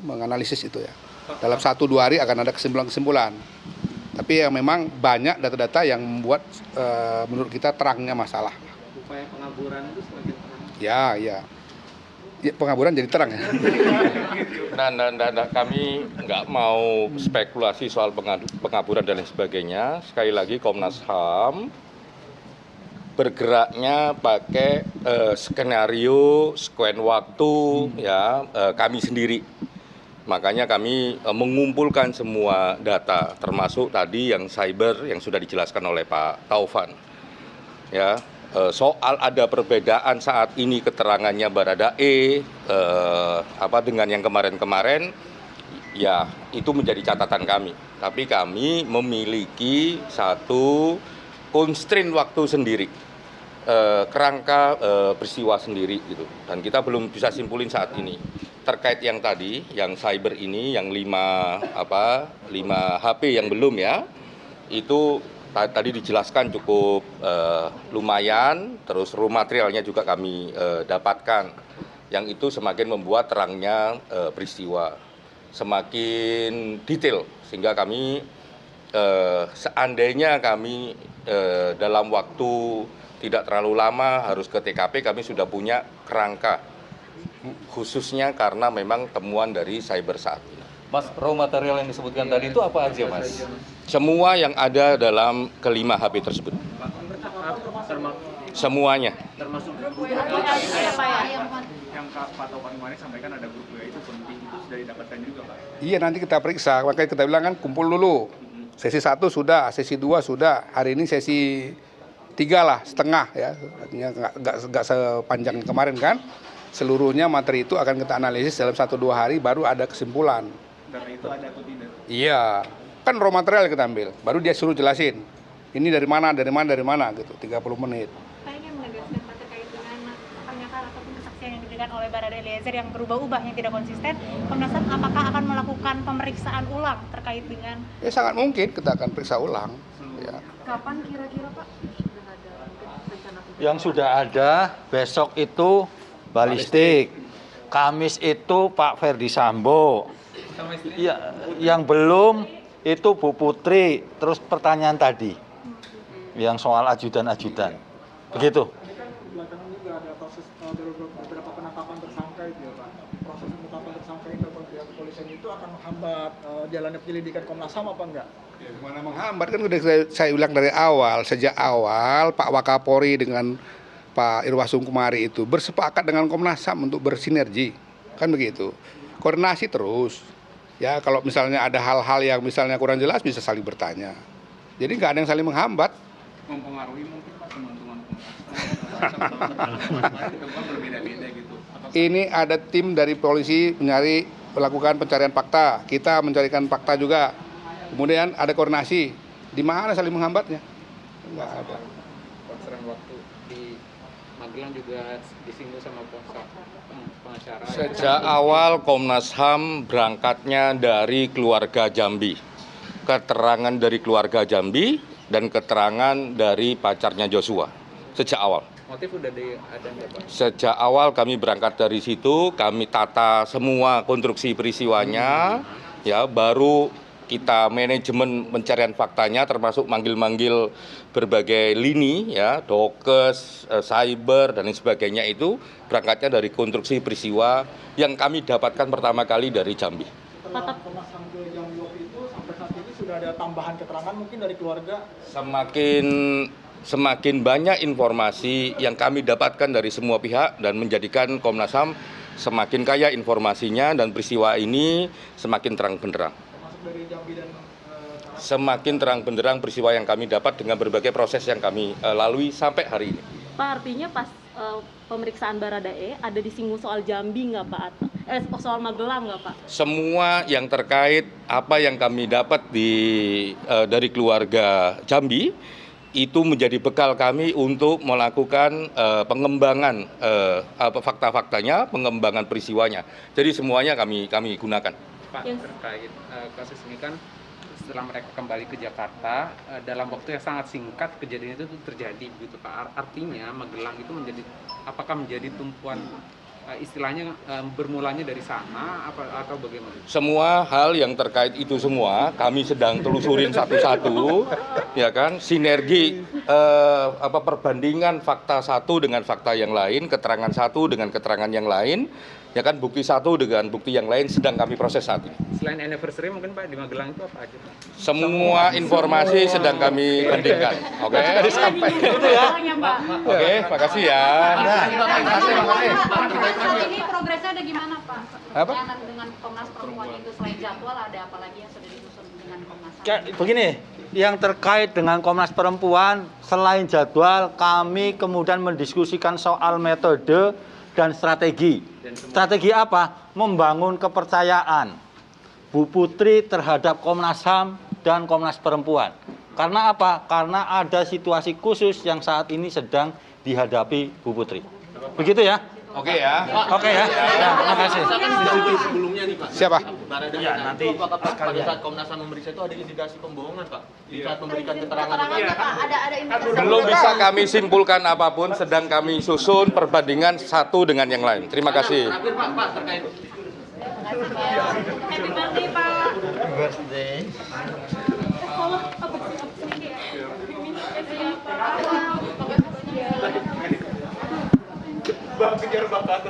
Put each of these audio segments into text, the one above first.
menganalisis itu ya. Dalam 1-2 hari akan ada kesimpulan-kesimpulan. Tapi yang memang banyak data-data yang membuat menurut kita terangnya masalah. Upaya pengaburan itu semakin terang. Ya, pengaburan jadi terang ya. Nah, kami nggak mau spekulasi soal pengaburan dan lain sebagainya. Sekali lagi Komnas HAM bergeraknya pakai skenario, sekuen waktu, ya kami sendiri. Makanya kami mengumpulkan semua data, termasuk tadi yang cyber yang sudah dijelaskan oleh Pak Taufan. Ya. Soal ada perbedaan saat ini keterangannya Baradae dengan yang kemarin-kemarin, ya itu menjadi catatan kami. Tapi kami memiliki satu constraint waktu sendiri, kerangka peristiwa sendiri gitu. Dan kita belum bisa simpulin saat ini. Terkait yang tadi, yang cyber ini, yang 5 HP yang belum ya, itu tadi dijelaskan cukup lumayan, terus raw materialnya juga kami dapatkan. Yang itu semakin membuat terangnya peristiwa, semakin detail. Sehingga kami seandainya kami dalam waktu tidak terlalu lama harus ke TKP, kami sudah punya kerangka. Khususnya karena memang temuan dari cyber saat ini. Mas, raw material yang disebutkan tadi itu apa aja, Mas? Semua yang ada dalam ke-5 HP tersebut. Semuanya. Termasuk yang Pak Taufan kemarin sampaikan ada grup WA itu penting, itu sudah didapatkan juga Pak? Iya, nanti kita periksa, makanya kita bilang kan kumpul dulu. Sesi 1 sudah, sesi 2 sudah, hari ini sesi 3 lah, setengah ya. Artinya nggak sepanjang kemarin kan. Seluruhnya materi itu akan kita analisis dalam 1-2 hari baru ada kesimpulan. Data itu ada atau tidak? Iya, kan raw material kita ambil, baru dia suruh jelasin. Ini dari mana gitu, 30 menit. Saya ingin menegaskan Pak terkait dengan pernyataan ataupun kesaksian yang diberikan oleh Baradae Eliezer yang berubah-ubah, yang tidak konsisten. Komnas HAM apakah akan melakukan pemeriksaan ulang terkait dengan? Ya sangat mungkin kita akan periksa ulang. Ya. Kapan kira-kira Pak? Sudah ada rencana? Yang sudah ada besok itu balistik. Kamis itu Pak Ferdi Sambo. Ya, yang belum itu Bu Putri. Terus pertanyaan tadi yang soal ajudan-ajudan. Begitu. Belakangan juga ada proses beberapa penangkapan tersangka itu ya Pak. Proses penangkapan tersangka itu oleh pihak kepolisian itu akan menghambat jalannya penyelidikan Komnas HAM apa enggak? Ya, gimana menghambat, kan udah saya ulang dari awal. Sejak awal Pak Wakapolri dengan Pak Irwasum Kumari itu bersepakat dengan Komnas HAM untuk bersinergi, kan begitu. Koordinasi terus. Ya kalau misalnya ada hal-hal yang misalnya kurang jelas bisa saling bertanya. Jadi nggak ada yang saling menghambat. Mempengaruhi mungkin Pak teman-teman berbeda-beda gitu. Ini ada tim dari polisi melakukan pencarian fakta. Kita mencarikan fakta juga. Kemudian ada koordinasi. Di mana saling menghambatnya? Nggak ada. Konseran waktu di Magelang juga disinggung sama pengacara. Sejak awal Komnas HAM berangkatnya dari keluarga Jambi. Keterangan dari keluarga Jambi dan keterangan dari pacarnya Joshua. Sejak awal. Motif udah ada nggak Pak? Sejak awal kami berangkat dari situ, kami tata semua konstruksi peristiwanya, ya baru kita manajemen pencarian faktanya, termasuk manggil-manggil berbagai lini, ya dokes, cyber dan lain sebagainya itu berangkatnya dari konstruksi peristiwa yang kami dapatkan pertama kali dari Jambi. Komnas HAM ke Jambi itu sampai saat ini sudah ada tambahan keterangan mungkin dari keluarga. Semakin banyak informasi yang kami dapatkan dari semua pihak dan menjadikan Komnas HAM semakin kaya informasinya dan peristiwa ini semakin terang benderang. Termasuk dari Jambi dan Semakin terang benderang peristiwa yang kami dapat dengan berbagai proses yang kami lalui sampai hari ini. Pak, artinya pas pemeriksaan Baradae ada disinggung soal Jambi nggak Pak? Soal Magelang nggak Pak? Semua yang terkait apa yang kami dapat dari keluarga Jambi itu menjadi bekal kami untuk melakukan pengembangan fakta-faktanya, pengembangan peristiwanya. Jadi semuanya kami gunakan. Pak, terkait kasus ini kan setelah mereka kembali ke Jakarta dalam waktu yang sangat singkat kejadian itu terjadi begitu Pak. Artinya Magelang itu apakah menjadi tumpuan istilahnya bermulanya dari sana atau bagaimana? Semua hal yang terkait itu semua kami sedang telusurin satu-satu, ya kan? Sinergi perbandingan fakta satu dengan fakta yang lain, keterangan satu dengan keterangan yang lain, ya kan? Bukti satu dengan bukti yang lain sedang kami proses saat ini. Selain anniversary mungkin Pak di Magelang itu apa aja Pak? Semua informasi sedang kami bandingkan. Oke. Oke, makasih ya. Ini progresnya ada gimana Pak? Apa? Dengan Komnas Perempuan itu selain jadwal ada apa lagi yang sudah disusun dengan Komnas HAM? Begini, yang terkait dengan Komnas Perempuan, selain jadwal, kami kemudian mendiskusikan soal metode dan strategi. Strategi apa? Membangun kepercayaan Bu Putri terhadap Komnas HAM dan Komnas Perempuan. Karena apa? Karena ada situasi khusus yang saat ini sedang dihadapi Bu Putri. Begitu ya? Oke ya. Oke ya. Ya, terima kasih. Sebelumnya nih Pak. Siapa? Barada Ya, nanti apakah pada saat Komnas HAM memeriksa itu ada indikasi pembohongan Pak? Di saat memberikan keterangan itu. Ada indikasi. Belum bisa kami simpulkan apapun, sedang kami susun perbandingan satu dengan yang lain. Terima kasih. Terakhir Pak terkait Happy birthday Pak. birthday.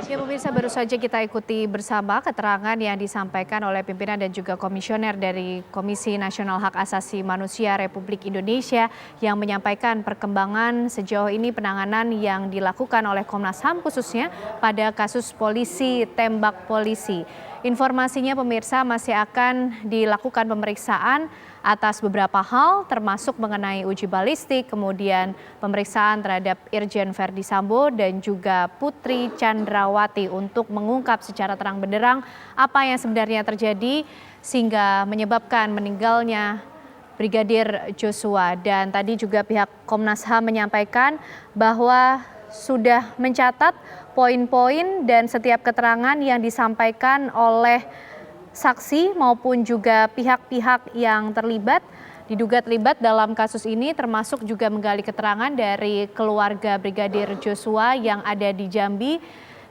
Ya pemirsa, baru saja kita ikuti bersama keterangan yang disampaikan oleh pimpinan dan juga komisioner dari Komisi Nasional Hak Asasi Manusia Republik Indonesia yang menyampaikan perkembangan sejauh ini penanganan yang dilakukan oleh Komnas HAM khususnya pada kasus polisi tembak polisi. Informasinya pemirsa masih akan dilakukan pemeriksaan atas beberapa hal termasuk mengenai uji balistik, kemudian pemeriksaan terhadap Irjen Verdi Sambo dan juga Putri Chandrawati untuk mengungkap secara terang benderang apa yang sebenarnya terjadi sehingga menyebabkan meninggalnya Brigadir Joshua. Dan tadi juga pihak Komnas HAM menyampaikan bahwa sudah mencatat poin-poin dan setiap keterangan yang disampaikan oleh saksi maupun juga pihak-pihak yang diduga terlibat dalam kasus ini, termasuk juga menggali keterangan dari keluarga Brigadir Joshua yang ada di Jambi.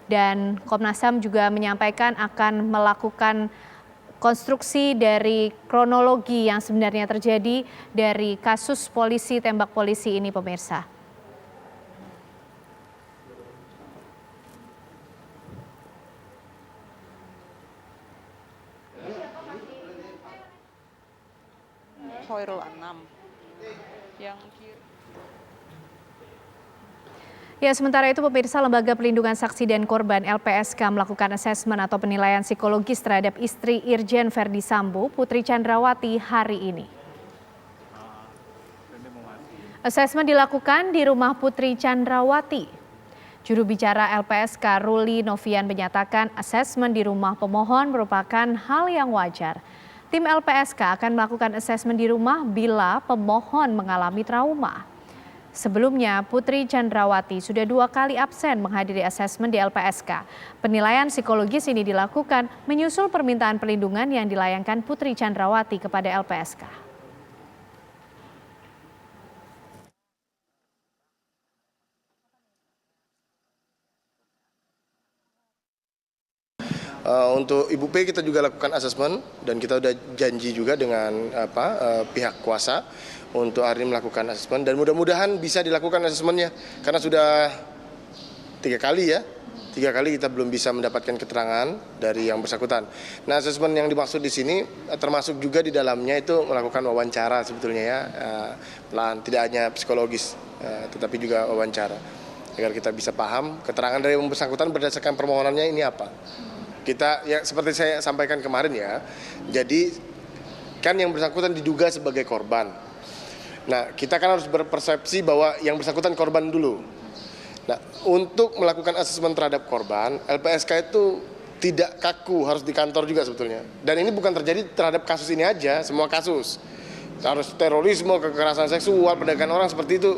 Dan Komnas HAM juga menyampaikan akan melakukan konstruksi dari kronologi yang sebenarnya terjadi dari kasus polisi tembak polisi ini pemirsa. Khairul Anam yang kiri. Ya, sementara itu pemirsa, Lembaga Pelindungan Saksi dan Korban LPSK melakukan asesmen atau penilaian psikologis terhadap istri Irjen Verdi Sambo, Putri Chandrawati hari ini. Asesmen dilakukan di rumah Putri Chandrawati. Juru bicara LPSK Ruli Novian menyatakan asesmen di rumah pemohon merupakan hal yang wajar. Tim LPSK akan melakukan asesmen di rumah bila pemohon mengalami trauma. Sebelumnya, Putri Chandrawati sudah 2 kali absen menghadiri asesmen di LPSK. Penilaian psikologis ini dilakukan menyusul permintaan perlindungan yang dilayangkan Putri Chandrawati kepada LPSK. Untuk Ibu P kita juga lakukan asesmen dan kita udah janji juga dengan pihak kuasa untuk hari ini melakukan asesmen dan mudah-mudahan bisa dilakukan asesmennya karena sudah 3 kali kita belum bisa mendapatkan keterangan dari yang bersangkutan. Nah, asesmen yang dimaksud di sini termasuk juga di dalamnya itu melakukan wawancara sebetulnya ya, tidak hanya psikologis tetapi juga wawancara agar kita bisa paham keterangan dari yang bersangkutan berdasarkan permohonannya ini apa. Kita ya seperti saya sampaikan kemarin ya, jadi kan yang bersangkutan diduga sebagai korban. Nah, kita kan harus berpersepsi bahwa yang bersangkutan korban dulu. Nah, untuk melakukan asesmen terhadap korban, LPSK itu tidak kaku, harus di kantor juga sebetulnya. Dan ini bukan terjadi terhadap kasus ini aja, semua kasus. Harus terorisme, kekerasan seksual, perdagangan orang seperti itu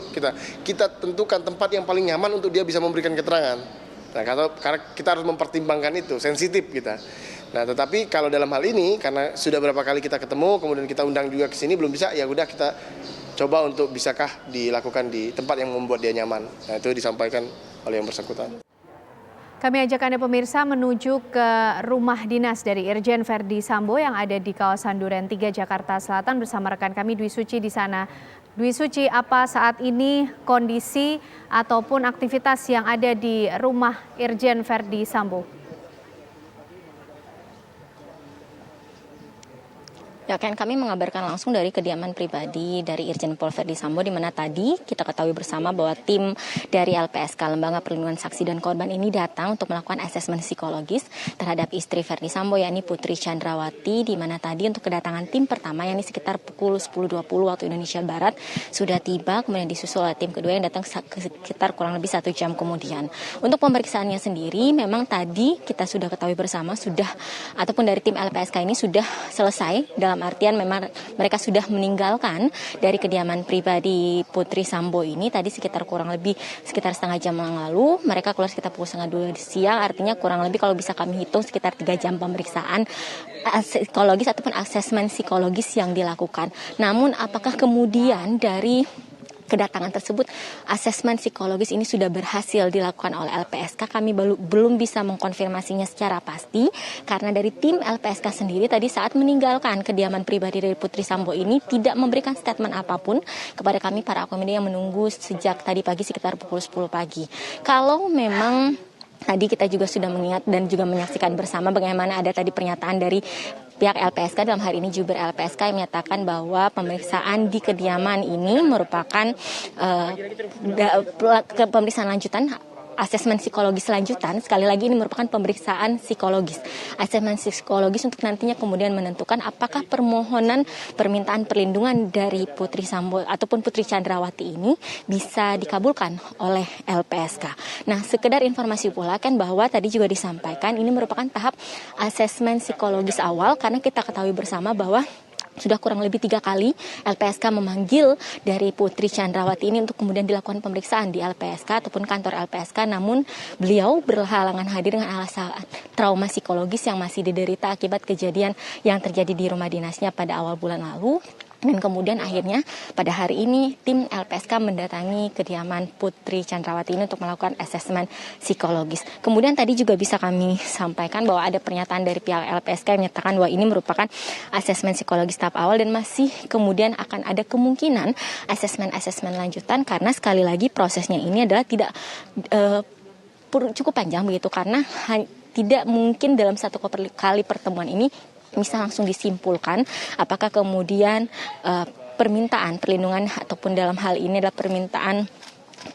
kita tentukan tempat yang paling nyaman untuk dia bisa memberikan keterangan. Nah, karena kita harus mempertimbangkan itu, sensitif kita. Nah, tetapi kalau dalam hal ini, karena sudah berapa kali kita ketemu, kemudian kita undang juga ke sini, belum bisa, ya udah kita coba untuk bisakah dilakukan di tempat yang membuat dia nyaman. Nah, itu disampaikan oleh yang bersangkutan. Kami ajak Anda pemirsa menuju ke rumah dinas dari Irjen Verdi Sambo yang ada di kawasan Duren 3 Jakarta Selatan bersama rekan kami Dwi Suci di sana. Dwi Suci, apa saat ini kondisi ataupun aktivitas yang ada di rumah Irjen Verdi Sambo? Ya, kan kami mengabarkan langsung dari kediaman pribadi dari Irjen Pol Verdi Sambo, di mana tadi kita ketahui bersama bahwa tim dari LPSK, Lembaga Perlindungan Saksi dan Korban ini datang untuk melakukan asesmen psikologis terhadap istri Verdi Sambo, yakni Putri Chandrawati, di mana tadi untuk kedatangan tim pertama, yakni sekitar pukul 10.20 waktu Indonesia Barat, sudah tiba, kemudian disusul oleh tim kedua yang datang sekitar kurang lebih 1 jam kemudian. Untuk pemeriksaannya sendiri, memang tadi kita sudah ketahui bersama, ataupun dari tim LPSK ini sudah selesai, dalam artian memang mereka sudah meninggalkan dari kediaman pribadi Putri Sambo ini tadi sekitar kurang lebih sekitar setengah jam yang lalu. Mereka keluar sekitar pukul 1:30 siang, artinya kurang lebih kalau bisa kami hitung sekitar 3 jam pemeriksaan psikologis ataupun asesmen psikologis yang dilakukan. Namun apakah kemudian dari kedatangan tersebut asesmen psikologis ini sudah berhasil dilakukan oleh LPSK, kami belum bisa mengkonfirmasinya secara pasti, karena dari tim LPSK sendiri tadi saat meninggalkan kediaman pribadi dari Putri Sambo ini tidak memberikan statement apapun kepada kami para awak media yang menunggu sejak tadi pagi sekitar pukul 10 pagi. Kalau memang tadi kita juga sudah mengingat dan juga menyaksikan bersama bagaimana ada tadi pernyataan dari pihak LPSK, dalam hari ini jubir LPSK yang menyatakan bahwa pemeriksaan di kediaman ini merupakan pemeriksaan lanjutan, asesmen psikologis lanjutan. Sekali lagi ini merupakan pemeriksaan psikologis. Asesmen psikologis untuk nantinya kemudian menentukan apakah permintaan perlindungan dari Putri Sambo ataupun Putri Chandrawati ini bisa dikabulkan oleh LPSK. Nah, sekedar informasi pula kan bahwa tadi juga disampaikan ini merupakan tahap asesmen psikologis awal, karena kita ketahui bersama bahwa sudah kurang lebih 3 kali LPSK memanggil dari Putri Chandrawati ini untuk kemudian dilakukan pemeriksaan di LPSK ataupun kantor LPSK, namun beliau berhalangan hadir dengan alasan trauma psikologis yang masih diderita akibat kejadian yang terjadi di rumah dinasnya pada awal bulan lalu. Dan kemudian akhirnya pada hari ini tim LPSK mendatangi kediaman Putri Chandrawati ini untuk melakukan asesmen psikologis. Kemudian tadi juga bisa kami sampaikan bahwa ada pernyataan dari pihak LPSK yang menyatakan bahwa ini merupakan asesmen psikologis tahap awal dan masih kemudian akan ada kemungkinan asesmen lanjutan, karena sekali lagi prosesnya ini adalah tidak cukup panjang begitu, karena tidak mungkin dalam satu kali pertemuan ini bisa langsung disimpulkan apakah kemudian permintaan perlindungan ataupun dalam hal ini adalah permintaan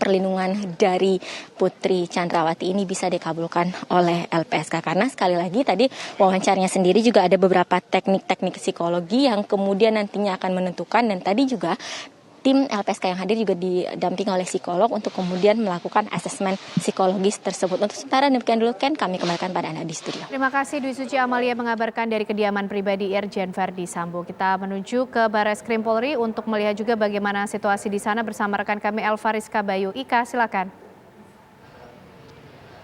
perlindungan dari Putri Chandrawati ini bisa dikabulkan oleh LPSK, karena sekali lagi tadi wawancaranya sendiri juga ada beberapa teknik-teknik psikologi yang kemudian nantinya akan menentukan, dan tadi juga tim LPSK yang hadir juga didampingi oleh psikolog untuk kemudian melakukan asesmen psikologis tersebut. Untuk sementara demikian dulu, Ken, kami kembalikan pada Anda di studio. Terima kasih Dwi Suci Amalia mengabarkan dari kediaman pribadi Irjen Verdi Sambo. Kita menuju ke Barreskrim Polri untuk melihat juga bagaimana situasi di sana bersama rekan kami Elva Rizka Bayu. Ika, silakan.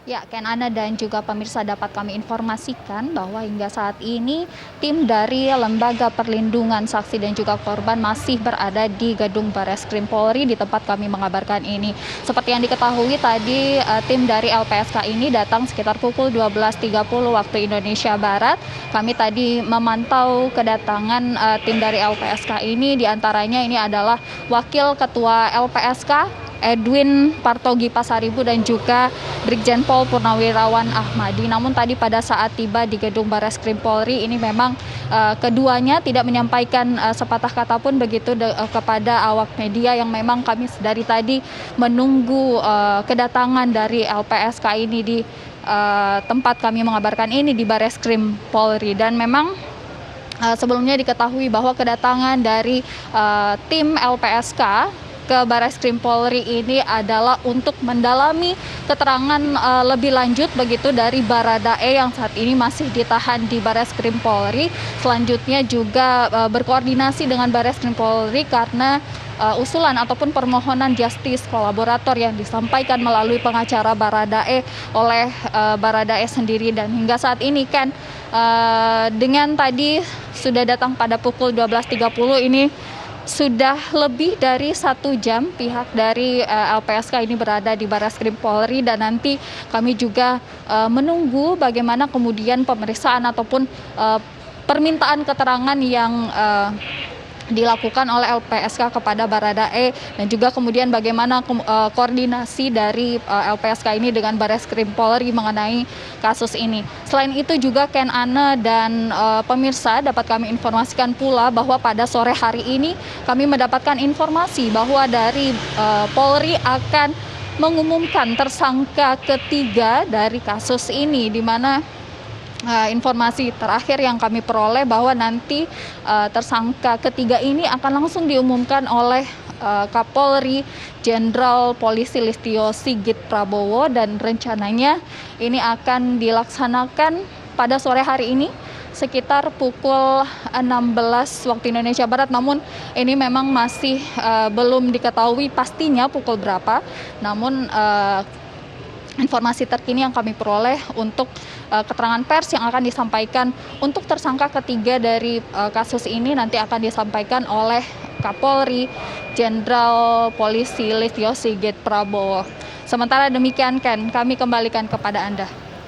Ya, Ken, Ana dan juga pemirsa dapat kami informasikan bahwa hingga saat ini tim dari Lembaga Perlindungan Saksi dan juga Korban masih berada di gedung Barreskrim Polri di tempat kami mengabarkan ini. Seperti yang diketahui tadi tim dari LPSK ini datang sekitar pukul 12.30 waktu Indonesia Barat. Kami tadi memantau kedatangan tim dari LPSK ini, diantaranya ini adalah Wakil Ketua LPSK Edwin Partogi Pasaribu dan juga Brigjen Pol Purnawirawan Ahmadi. Namun tadi pada saat tiba di gedung Barreskrim Polri ini memang keduanya tidak menyampaikan sepatah kata pun begitu kepada awak media yang memang kami dari tadi menunggu kedatangan dari LPSK ini di tempat kami mengabarkan ini di Barreskrim Polri. Dan memang sebelumnya diketahui bahwa kedatangan dari tim LPSK ke Barreskrim Polri ini adalah untuk mendalami keterangan lebih lanjut begitu dari Baradae yang saat ini masih ditahan di Barreskrim Polri. Selanjutnya juga berkoordinasi dengan Barreskrim Polri karena usulan ataupun permohonan justice kolaborator yang disampaikan melalui pengacara Baradae oleh Baradae sendiri. Dan hingga saat ini kan dengan tadi sudah datang pada pukul 12.30 ini sudah lebih dari 1 jam pihak dari LPSK ini berada di Barreskrim Polri, dan nanti kami juga menunggu bagaimana kemudian pemeriksaan ataupun permintaan keterangan yang dilakukan oleh LPSK kepada Baradae, dan juga kemudian bagaimana koordinasi dari LPSK ini dengan Barreskrim Polri mengenai kasus ini. Selain itu juga Ken Ane dan pemirsa dapat kami informasikan pula bahwa pada sore hari ini kami mendapatkan informasi bahwa dari Polri akan mengumumkan tersangka ketiga dari kasus ini, di mana informasi terakhir yang kami peroleh bahwa nanti tersangka ketiga ini akan langsung diumumkan oleh Kapolri Jenderal Polisi Listio Sigit Prabowo, dan rencananya ini akan dilaksanakan pada sore hari ini sekitar pukul 16 waktu Indonesia Barat. Namun ini memang masih belum diketahui pastinya pukul berapa, namun informasi terkini yang kami peroleh untuk keterangan pers yang akan disampaikan untuk tersangka ketiga dari kasus ini nanti akan disampaikan oleh Kapolri Jenderal Polisi Listio Sigit Prabowo. Sementara demikian, Ken, kami kembalikan kepada Anda.